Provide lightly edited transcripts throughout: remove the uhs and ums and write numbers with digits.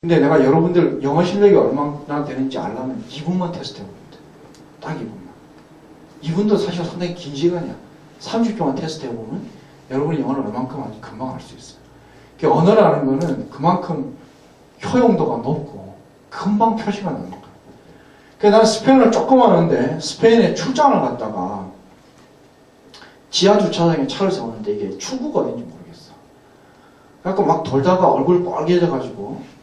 근데 내가 여러분들 영어 실력이 얼마나 되는지 알려면 2분만 테스트 해보면 돼. 딱 2분만. 2분도 사실 상당히 긴 시간이야. 30초만 테스트 해보면 여러분이 영어를 얼만큼 하는지 금방 알 수 있어요. 그러니까 언어라는 거는 그만큼 효용도가 높고 금방 표시가 나는 거야. 그래서 나는 스페인어를 조금 하는데 스페인에 출장을 갔다가 지하 주차장에 차를 세웠는데 이게 출구가 어딘지 모르겠어. 그래서 막 돌다가 얼굴 빨개져가지고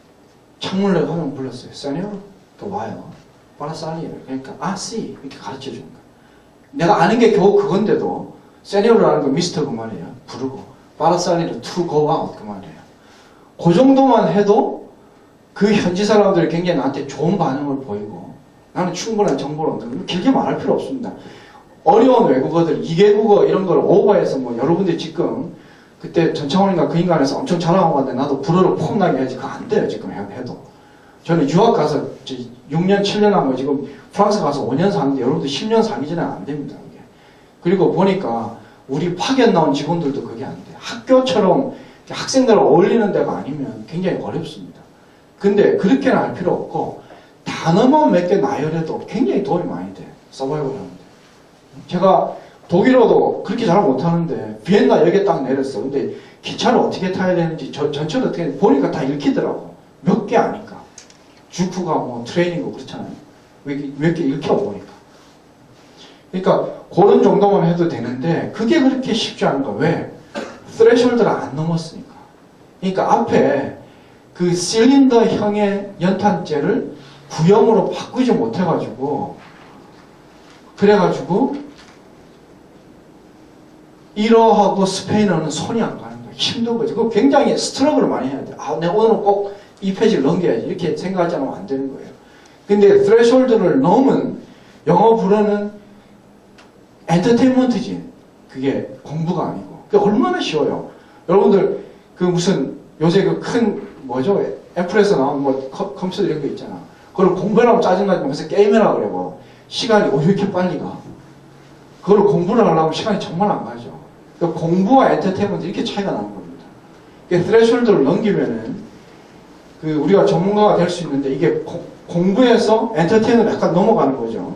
창문을 내고 한번 불렀어요. 세뇨르, 또 와요. 파라살리를. 그러니까 씨 이렇게 가르쳐 준 거야. 내가 아는 게 겨우 그건데도 세뇨르라는 거 미스터 그 말이에요. 부르고 파라살리를 to go out 그 말이에요. 그 정도만 해도 그 현지 사람들이 굉장히 나한테 좋은 반응을 보이고 나는 충분한 정보를 얻는 길게 말할 필요 없습니다. 어려운 외국어들, 2개국어 이런 걸 오버해서 뭐 여러분들이 지금 그때 전창훈인가 그 인간에서 엄청 잘하고 갔는데 나도 불어로 폼나게 해야지. 그거 안 돼요 지금 해도. 저는 유학 가서 6년 7년 한 거 지금 프랑스 가서 5년 사는데 여러분들 10년 사기 전에 안 됩니다. 그게. 그리고 보니까 우리 파견 나온 직원들도 그게 안 돼요. 학교처럼 학생들을 어울리는 데가 아니면 굉장히 어렵습니다. 근데 그렇게는 할 필요 없고 단어만 몇 개 나열해도 굉장히 도움이 많이 돼요. 서바이벌 하는데. 제가 독일어도 그렇게 잘 못하는데 비엔나 역에 딱 내렸어. 근데 기차를 어떻게 타야 되는지 전철을 어떻게 보니까 다 읽히더라고. 몇 개 아니까. 주프가 뭐 트레이닝고 그렇잖아요. 몇 개 읽혀 보니까. 그러니까 그런 정도만 해도 되는데 그게 그렇게 쉽지 않은 거야. 왜? 스레숄드를 안 넘었으니까. 그러니까 앞에 그 실린더형의 연탄재를 구형으로 바꾸지 못해가지고 그래가지고 이러하고 스페인어는 손이 안 가는 거야. 힘든 거지. 그거 굉장히 스트러글을 많이 해야 돼. 내가 오늘은 꼭 이 페이지를 넘겨야지. 이렇게 생각하지 않으면 안 되는 거예요. 근데 스레숄드를 넘은 영어 불어는 엔터테인먼트지. 그게 공부가 아니고. 그게 얼마나 쉬워요. 여러분들 그 무슨 요새 그 큰 뭐죠? 애플에서 나온 뭐 컴퓨터 이런 거 있잖아. 그걸 공부하라고 짜증나지 그래서 게임해라 그래 뭐. 시간이 왜 이렇게 빨리 가? 그걸 공부를 하려면 시간이 정말 안 가죠. 그러니까 공부와 엔터테인먼트 이렇게 차이가 나는 겁니다. 그러니까 스레숄드를 넘기면은 그 우리가 전문가가 될 수 있는데 이게 공부에서 엔터테인으로 약간 넘어가는 거죠.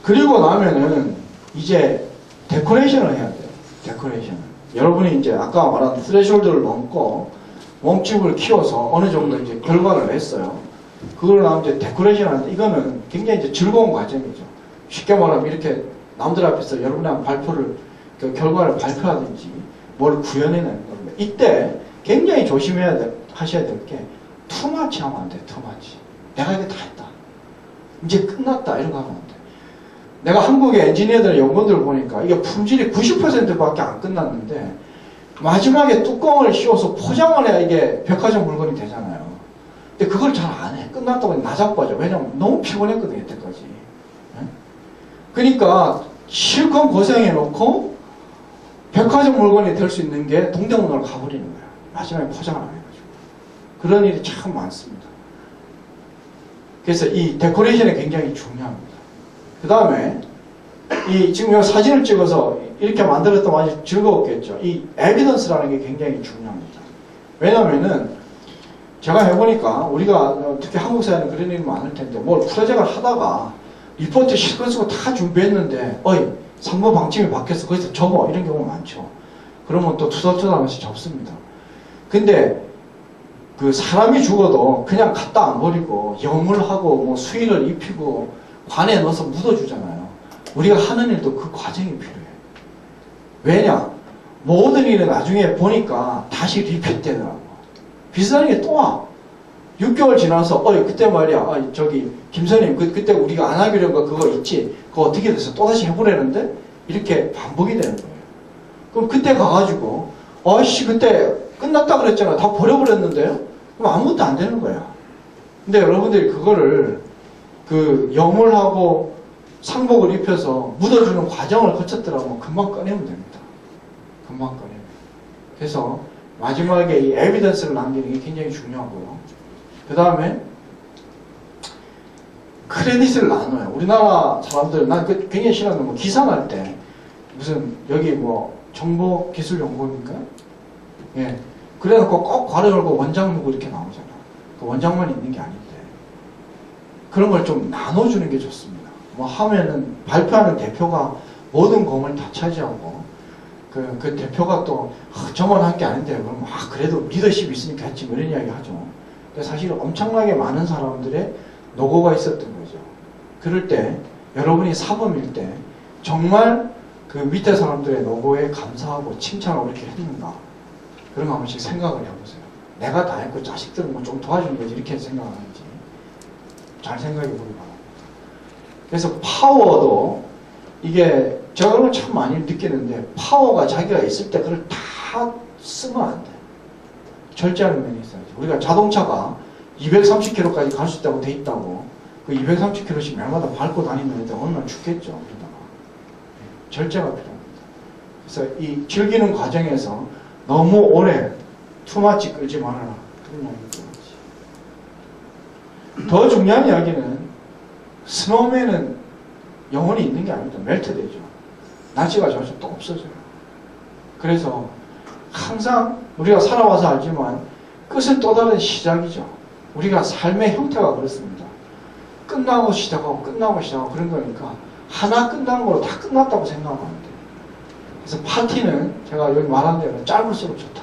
그리고 나면은 이제 데코레이션을 해야 돼요. 데코레이션을. 여러분이 이제 아까 말한 스레숄드를 넘고 몸집을 키워서 어느 정도 이제 결과를 냈어요. 그걸 나면 이제 데코레이션 하는데 이거는 굉장히 이제 즐거운 과정이죠. 쉽게 말하면 이렇게 남들 앞에서 여러분의 발표를, 그 결과를 발표하든지 뭘 구현해내는 겁니다. 이때 굉장히 하셔야 될 게 투마치 하면 안 돼. 투마치. 내가 이게 다 했다. 이제 끝났다. 이런 거 하면 안 돼. 내가 한국의 엔지니어들 연구원들을 보니까 이게 품질이 90%밖에 안 끝났는데 마지막에 뚜껑을 씌워서 포장을 해야 이게 백화점 물건이 되잖아요. 근데 그걸 잘 안 해. 끝났다고 나자빠져. 왜냐면 너무 피곤했거든, 이때까지. 그러니까 실컷 고생해놓고 백화점 물건이 될 수 있는 게 동대문으로 가버리는 거야. 마지막에 포장을 안 해가지고. 그런 일이 참 많습니다. 그래서 이 데코레이션이 굉장히 중요합니다. 그 다음에 지금 여기 사진을 찍어서 이렇게 만들었다면 아주 즐거웠겠죠. 이 에비던스라는 게 굉장히 중요합니다. 왜냐면은 제가 해보니까 우리가 특히 한국 사회는 그런 일이 많을 텐데 뭘 프로젝트를 하다가 리포트 실컷 쓰고 다 준비했는데 3번 방침이 바뀌었어. 거기서 접어. 이런 경우가 많죠. 그러면 또 투덜투덜하면서 접습니다. 근데 그 사람이 죽어도 그냥 갖다 안 버리고 염을하고 뭐 수의를 입히고 관에 넣어서 묻어주잖아요. 우리가 하는 일도 그 과정이 필요해. 왜냐? 모든 일은 나중에 보니까 다시 리핏 되더라고. 비슷한 게 또 와. 6개월 지나서 그때 말이야. 저기 김선생님 그때 우리가 안 하기로 한 거 그거 있지? 그거 어떻게 됐어? 또다시 해보려는데 이렇게 반복이 되는 거예요. 그럼 그때 가가지고 그때 끝났다 그랬잖아. 다 버려버렸는데요? 그럼 아무것도 안 되는 거야. 근데 여러분들이 그거를 그 염을 하고 상복을 입혀서 묻어주는 과정을 거쳤더라면 금방 꺼내면 됩니다. 금방 꺼내면. 그래서 마지막에 이 에비던스를 남기는 게 굉장히 중요하고요. 그 다음에 크레딧을 나눠요. 우리나라 사람들, 난 굉장히 싫어하는 거, 기사 날 때 무슨 여기 뭐 정보기술연구원인가? 예, 그래놓고 꼭 괄호 열고 원장 누구 이렇게 나오잖아. 그 원장만 있는 게 아닌데. 그런 걸 좀 나눠주는 게 좋습니다. 뭐 하면은 발표하는 대표가 모든 공을 다 차지하고 그 대표가 또 저만 한 게 아닌데 그럼 그래도 리더십이 있으니까 했지 뭐 이런 이야기 하죠. 근데 사실 엄청나게 많은 사람들의 노고가 있었던 거죠. 그럴 때 여러분이 사범일 때 정말 그 밑에 사람들의 노고에 감사하고 칭찬하고 이렇게 했는가 그런 거 한 번씩 생각을 해보세요. 내가 다 했고 자식들은 뭐 좀 도와주는 거지 이렇게 생각하는지 잘 생각해 보기 바랍니다. 그래서 파워도 이게 제가 그런 걸 참 많이 느끼는데 파워가 자기가 있을 때 그걸 다 쓰면 안 돼. 절제하는 면이 있어야지. 우리가 자동차가 230km까지 갈 수 있다고 돼 있다고 그 230km씩 날마다 밟고 다니는 애들 어느 날 죽겠죠. 그러다가. 절제가 필요합니다. 그래서 이 즐기는 과정에서 너무 오래 투마치 끌지 말아라. 그런 이야기입니다. 더 중요한 이야기는 스노우맨은 영원히 있는 게 아닙니다. 멜트되죠. 날씨가 좋아서 또 없어져요. 그래서 항상 우리가 살아와서 알지만 끝은 또 다른 시작이죠. 우리가 삶의 형태가 그렇습니다. 끝나고 시작하고 끝나고 시작하고 그런 거니까 하나 끝난 거로 다 끝났다고 생각하면 안 돼요. 그래서 파티는 제가 여기 말한 대로 짧을수록 좋다.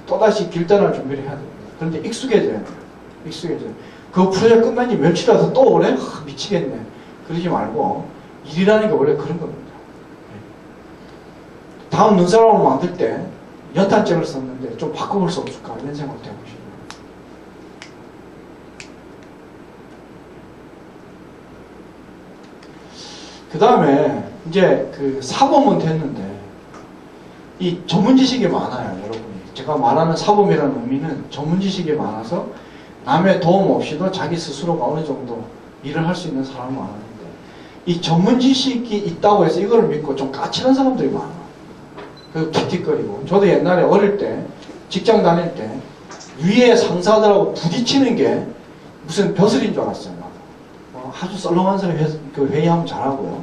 또다시 길 떠날 준비를 해야 됩니다. 그런데 익숙해져야 돼요. 익숙해져요. 그 프로젝트 끝난 지 며칠이라도 또 오래? 미치겠네. 그러지 말고 일이라는 게 원래 그런 겁니다. 다음 눈사람을 만들 때 연탄재를 썼는데 좀 바꿔볼 수 없을까 이런 생각도 해보시죠. 그 다음에 이제 그 사범은 됐는데 이 전문 지식이 많아요, 여러분이. 제가 말하는 사범이라는 의미는 전문 지식이 많아서 남의 도움 없이도 자기 스스로가 어느 정도 일을 할 수 있는 사람은 많은데 이 전문 지식이 있다고 해서 이걸 믿고 좀 까칠한 사람들이 많아. 그 틱틱거리고. 저도 옛날에 어릴 때 직장 다닐 때 위에 상사들하고 부딪히는 게 무슨 벼슬인 줄 알았어요. 아주 썰렁한 사람이 회의하면 잘하고요.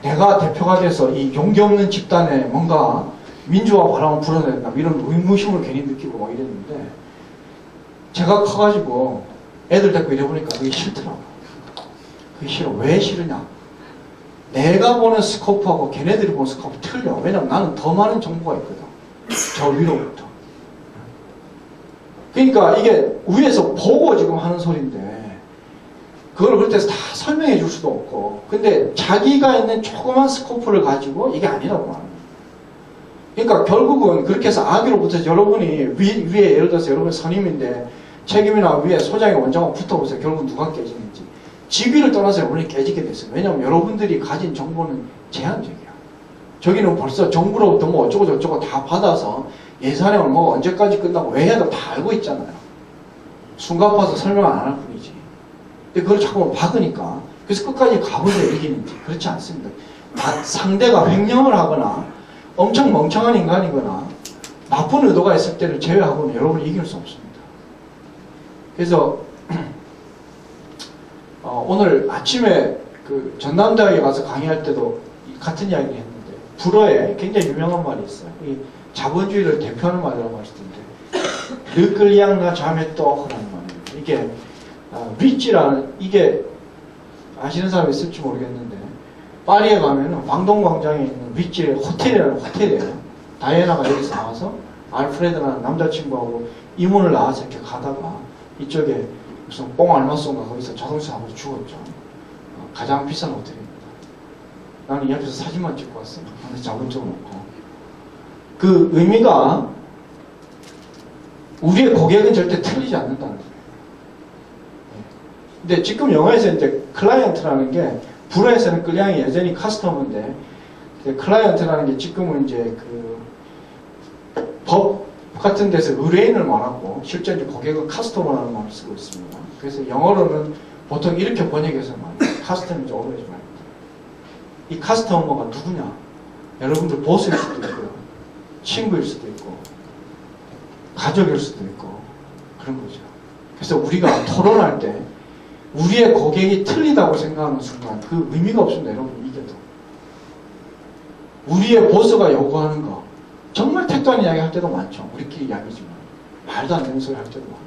내가 대표가 돼서 이 용기 없는 집단에 뭔가 민주화 바람을 불어낸다 이런 의무심을 괜히 느끼고 막 이랬는데 제가 커가지고 애들 데리고 이래보니까 그게 싫더라고요. 그게 싫어. 왜 싫으냐? 내가 보는 스코프하고 걔네들이 보는 스코프 틀려. 왜냐면 나는 더 많은 정보가 있거든. 저 위로부터. 그러니까 이게 위에서 보고 지금 하는 소리인데 그걸 그럴 때 다 설명해 줄 수도 없고 근데 자기가 있는 조그만 스코프를 가지고 이게 아니라고 하는 거예요. 그러니까 결국은 그렇게 해서 아기로부터 여러분이 위에 예를 들어서 여러분 선임인데 책임이나 위에 소장의 원장하고 붙어보세요. 결국 누가 깨지는지. 직위를 떠나서 여러분이 깨지게 됐어요. 왜냐하면 여러분들이 가진 정보는 제한적이야. 저기는 벌써 정부로부터 뭐 어쩌고 저쩌고 다 받아서 예산에 얼마가 언제까지 끝나고 왜 해야 다 알고 있잖아요. 순간 봐서 설명 안 할 뿐이지. 근데 그걸 자꾸 박으니까 그래서 끝까지 가보세요. 이기는지. 그렇지 않습니다. 상대가 횡령을 하거나 엄청 멍청한 인간이거나 나쁜 의도가 있을 때를 제외하고는 여러분이 이길 수 없습니다. 그래서 오늘 아침에 그 전남대학에 가서 강의할 때도 같은 이야기를 했는데 불어에 굉장히 유명한 말이 있어요. 이 자본주의를 대표하는 말이라고 하시던데 르끌리앙나 자메또라는 말이에요. 이게 리치라는 이게 아시는 사람이 있을지 모르겠는데 파리에 가면은 광동광장에 있는 리치의 호텔이라는 호텔이에요. 다이애나가 여기서 나와서 알프레드라는 남자친구하고 이문을 나와서 이렇게 가다가 이쪽에 무슨 뽕 알마송가 거기서 자동차 사고서 죽었죠. 가장 비싼 호텔입니다. 나는 이 앞에서 사진만 찍고 왔어요. 근데 잡은 적은 없고. 그 의미가 우리의 고객은 절대 틀리지 않는다는 거예요. 근데 지금 영어에서 이제 클라이언트라는 게 불어에서는 끌량이 여전히 커스터머인데 클라이언트라는 게 지금은 이제 그 법 같은 데서 의뢰인을 말하고 실제 이제 고객은 커스터머라는 말을 쓰고 있습니다. 그래서 영어로는 보통 이렇게 번역해서 말해요. 커스터머는 이제 오버하지 말고. 이 커스터머가 누구냐? 여러분들 보스일 수도 있고요. 친구일 수도 있고 가족일 수도 있고 그런 거죠. 그래서 우리가 토론할 때 우리의 고객이 틀리다고 생각하는 순간 그 의미가 없습니다. 여러분 이겨도. 우리의 보스가 요구하는 거 정말 택도한 이야기 할 때도 많죠. 우리끼리 이야기지만 말도 안 되는 소리 할 때도 많고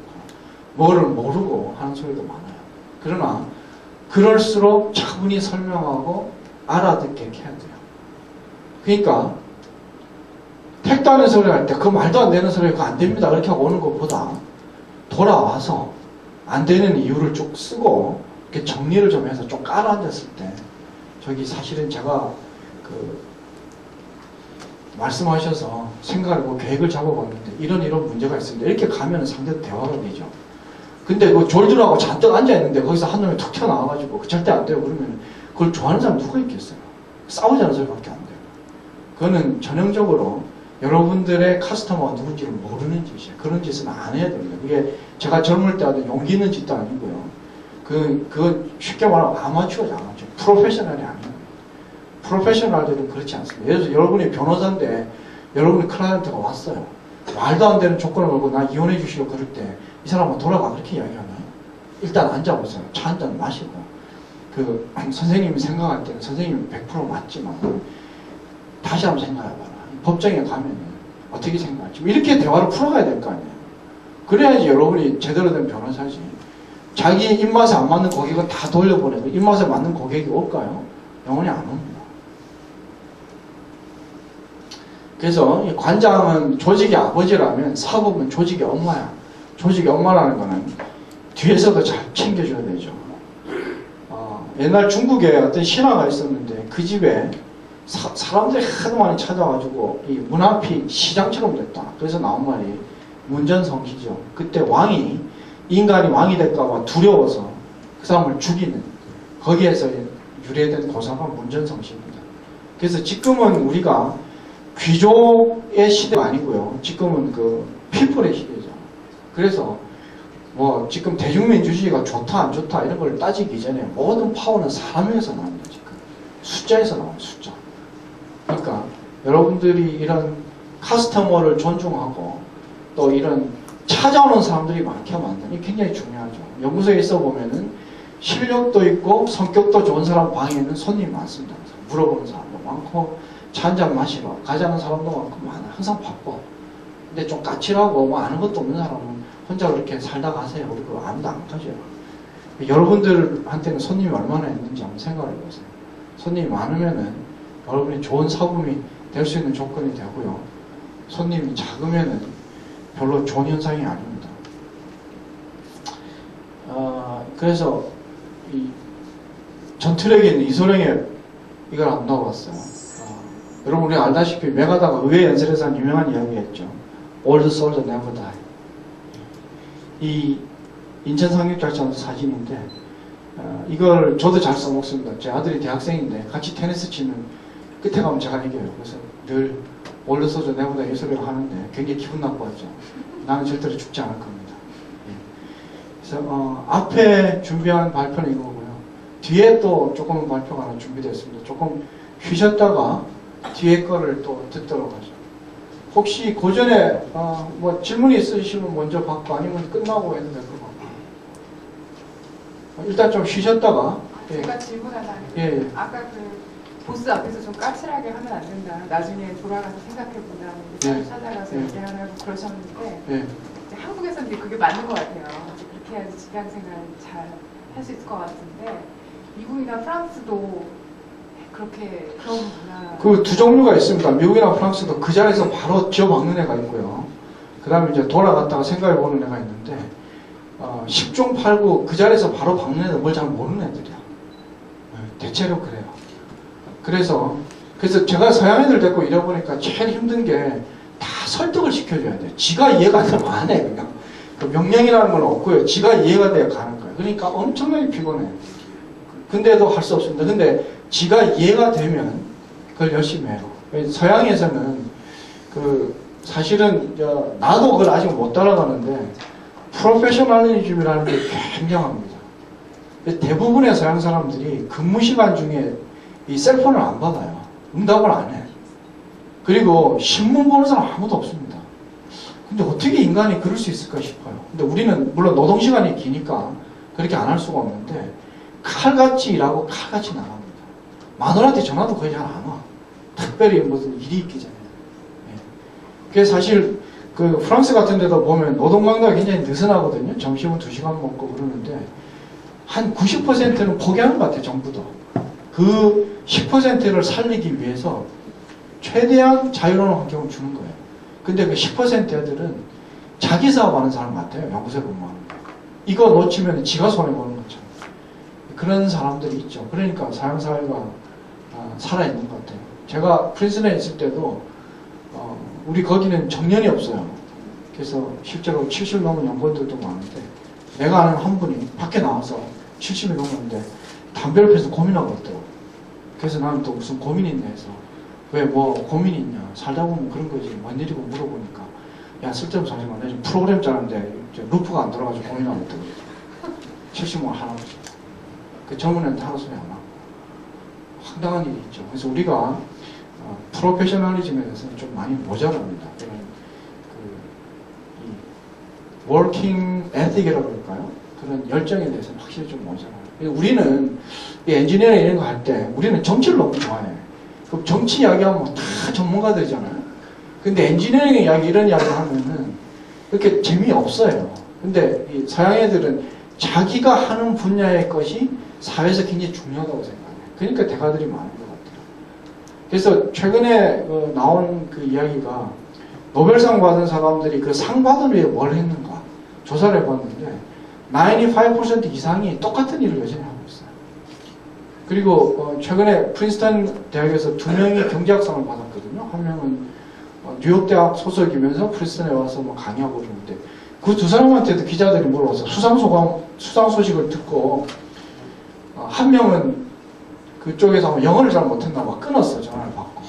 뭐를 모르고 하는 소리도 많아요. 그러나 그럴수록 차분히 설명하고 알아듣게 해야 돼요. 그러니까 택도 안 되는 소리 할 때 그 말도 안 되는 소리 그거 안 됩니다 그렇게 하고 오는 것보다 돌아와서 안 되는 이유를 쭉 쓰고 이렇게 정리를 좀 해서 좀 깔아앉았을 때 저기 사실은 제가 그 말씀하셔서 생각하고 계획을 잡아봤는데 이런 문제가 있습니다. 이렇게 가면 상대도 대화가 되죠. 근데 그 졸들하고 잔뜩 앉아있는데 거기서 한 놈이 툭 튀어나와가지고 절대 안 돼요. 그러면 그걸 좋아하는 사람 누가 있겠어요? 싸우자는 소리밖에 안 돼요. 그거는 전형적으로 여러분들의 카스터머가 누군지를 모르는 짓이에요. 그런 짓은 안 해야 됩니다. 그게 제가 젊을 때 하던 용기 있는 짓도 아니고요. 그건 쉽게 말하면 아마추어죠. 프로페셔널이 아니에요. 프로페셔널들은 그렇지 않습니다. 예를 들어서 여러분이 변호사인데 여러분의 클라이언트가 왔어요. 말도 안 되는 조건을 걸고 나 이혼해 주시오 그럴 때 이 사람은 돌아가 그렇게 이야기하나요? 일단 앉아보세요. 차 한 잔 마시고 선생님이 생각할 때는 선생님이 100% 맞지만 다시 한번 생각해봐라. 법정에 가면 어떻게 생각할지 이렇게 대화를 풀어가야 될 거 아니에요. 그래야지 여러분이 제대로 된 변호사지. 자기 입맛에 안 맞는 고객은 다 돌려보내고 입맛에 맞는 고객이 올까요? 영원히 안 옵니다. 그래서 이 관장은 조직의 아버지라면 사법은 조직의 엄마야. 조직의 엄마라는 거는 뒤에서도 잘 챙겨줘야 되죠. 옛날 중국에 어떤 신화가 있었는데 그 집에 사람들이 하도 많이 찾아가지고 이 문 앞이 시장처럼 됐다. 그래서 나온 말이 문전성시죠. 그때 왕이 인간이 왕이 될까봐 두려워서 그 사람을 죽이는 거기에서 유래된 고사가 문전성시입니다. 그래서 지금은 우리가 귀족의 시대가 아니고요. 지금은 그 피플의 시대죠. 그래서 뭐 지금 대중민주주의가 좋다 안 좋다 이런 걸 따지기 전에 모든 파워는 사람에서 나옵니다. 지금 숫자에서 나옵니다. 숫자. 그러니까 여러분들이 이런 카스터머를 존중하고 또 이런 찾아오는 사람들이 많게 만드는 게 굉장히 중요하죠. 연구소에 있어 보면은 실력도 있고 성격도 좋은 사람 방에는 손님이 많습니다. 물어보는 사람도 많고 차 한잔 마시러 가자는 사람도 많고 많아. 항상 바빠. 근데 좀 까칠하고 뭐 아는 것도 없는 사람은 혼자 그렇게 살다 가세요. 우리 그거 아무도 안 가져요. 여러분들한테는 손님이 얼마나 있는지 한번 생각해 보세요. 손님이 많으면은 여러분이 좋은 사범이 될 수 있는 조건이 되고요. 손님이 작으면은 별로 좋은 현상이 아닙니다. 그래서 이 전투력에 있는 이소룡의 이걸 안 넣어봤어요. 여러분 우리 알다시피 메가다가 의회 연설에서 한 유명한 이야기했죠. Old soldier never die. 이 인천 상륙작전 사진인데 이걸 저도 잘 써먹습니다. 제 아들이 대학생인데 같이 테니스 치면 끝에 가면 제가 이겨요. 그래서 늘 Old soldier never die 이 소리를 하는데 굉장히 기분 나빠하죠. 나는 절대로 죽지 않을 겁니다. 그래서 앞에 준비한 발표는 이거고요. 뒤에 또 조금 발표가 하나 준비되었습니다. 조금 쉬셨다가 뒤에 거를 또 듣도록 하죠. 혹시 그 전에 뭐 질문이 있으시면 먼저 받고 아니면 끝나고 해도 될 것 같고 일단 좀 쉬셨다가 제가 질문 하나 예. 아까 그 보스 앞에서 좀 까칠하게 하면 안 된다. 나중에 돌아가서 생각해보자. 예. 찾아가서 예. 얘기하라고 그러셨는데 예. 이제 한국에서는 이제 그게 맞는 것 같아요. 이제 그렇게 해야지 직장생활 잘 할 수 있을 것 같은데 미국이나 프랑스도 그렇게 그런 문화. 그 두 종류가 있습니다. 미국이나 프랑스도 그 자리에서 바로 지어박는 애가 있고요. 그 다음에 이제 돌아갔다가 생각해보는 애가 있는데 10중 8구 그 자리에서 바로 박는 애들 뭘 잘 모르는 애들이야. 대체로 그래요. 그래서 제가 서양 애들 데리고 이래보니까 제일 힘든 게 다 설득을 시켜줘야 돼. 지가 이해가 안 되면 안 해. 그냥 그 명령이라는 건 없고요. 지가 이해가 돼야 가는 거예요. 그러니까 엄청나게 피곤해. 근데도 할 수 없습니다. 근데 지가 이해가 되면 그걸 열심히 해요. 서양에서는 사실은 나도 그걸 아직 못 따라가는데 프로페셔널리즘이라는 게 굉장합니다. 대부분의 서양 사람들이 근무 시간 중에 이 셀폰을 안 받아요. 응답을 안 해. 그리고 신문 보는 사람 아무도 없습니다. 근데 어떻게 인간이 그럴 수 있을까 싶어요. 근데 우리는 물론 노동 시간이 기니까 그렇게 안 할 수가 없는데 칼같이 일하고 칼같이 나갑니다. 마누라한테 전화도 거의 잘 안 와. 특별히 무슨 일이 있기 전에. 그게 사실 그 프랑스 같은 데도 보면 노동 강도가 굉장히 느슨하거든요. 점심은 2시간 먹고 그러는데 한 90%는 포기하는 것 같아요. 정부도. 그 10%를 살리기 위해서 최대한 자유로운 환경을 주는 거예요. 근데 그 10% 애들은 자기 사업하는 사람 같아요. 연구소에 근무하는 거. 이거 놓치면 지가 손해보는 거죠. 그런 사람들이 있죠. 그러니까 사형사회가 살아있는 것 같아요. 제가 프린스턴에 있을 때도 우리 거기는 정년이 없어요. 그래서 실제로 70 넘은 연구원들도 많은데 내가 아는 한 분이 밖에 나와서 70이 넘었는데 담배를 피워서 고민하고 있더라고. 그래서 나는 또 무슨 고민이 있냐 해서 왜 뭐 고민이 있냐 살다 보면 그런 거지 뭔 일이고 물어보니까 야 쓸데없는 소리 마. 내가 지금 프로그램 짜는데 루프가 안 들어가지고 고민하고 있다고. 70만 할아버지. 그 젊은 애한테 하는 소리 안 하고. 황당한 일이 있죠. 그래서 우리가 프로페셔널리즘에 대해서는 좀 많이 모자랍니다. 이 워킹 에틱이라고 할까요? 그런 열정에 대해서는 확실히 좀 모자라요. 우리는 이 엔지니어링 이런 거 할 때 우리는 정치를 너무 좋아해. 그럼 정치 이야기하면 다 전문가들이잖아요. 근데 엔지니어링 이야기 이런 이야기 하면은 그렇게 재미없어요. 근데 이 서양 애들은 자기가 하는 분야의 것이 사회에서 굉장히 중요하다고 생각해요. 그러니까 대가들이 많은 것 같아요. 그래서 최근에 나온 그 이야기가 노벨상 받은 사람들이 그 상 받은 후에 뭘 했는가 조사를 해봤는데 95% 이상이 똑같은 일을 여전히 하고 있어요. 그리고 최근에 프린스턴 대학에서 2명이 경제학상을 받았거든요. 한 명은 뉴욕 대학 소속이면서 프린스턴에 와서 뭐 강의하고 그러는데 그 두 사람한테도 기자들이 물어봐서 수상 소식을 듣고 한 명은 그쪽에서 영어를 잘 못했나 봐 끊었어. 전화를 받고.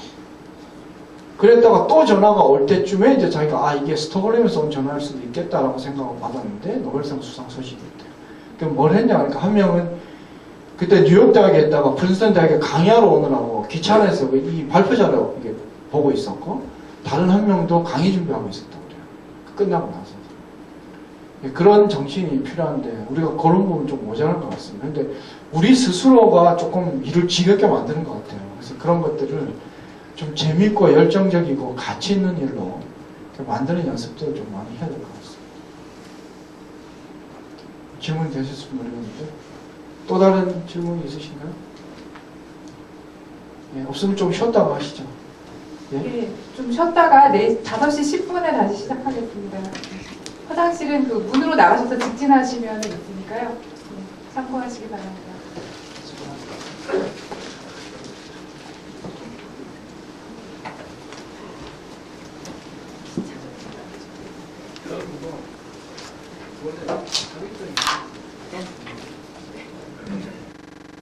그랬다가 또 전화가 올 때쯤에 이제 자기가 이게 스톡홀름에서 온 전화일 수도 있겠다라고 생각을 받았는데 노벨상 수상 소식이 있대요. 그럼 뭘 했냐 그러니까 한 명은 그때 뉴욕 대학에 있다가 프린스턴 대학에 강의하러 오느라고 기차 안에서 이 발표 자료 이게 보고 있었고 다른 한 명도 강의 준비하고 있었다고 그래요. 끝나고 나서. 그런 정신이 필요한데 우리가 그런 부분 좀 모자란 것 같습니다. 근데 우리 스스로가 조금 일을 지겹게 만드는 것 같아요. 그래서 그런 것들을 좀 재밌고 열정적이고 가치 있는 일로 만드는 연습들을 좀 많이 해야 될 것 같습니다. 질문이 되셨으면 모르겠는데 또 다른 질문이 있으신가요? 예, 없으면 좀 쉬었다고 하시죠. 예? 네, 좀 쉬었다가 5시 10분에 다시 시작하겠습니다. 화장실은 그 문으로 나가셔서 직진하시면 있으니까요. 네, 참고하시기 바랍니다. 원래 자격증이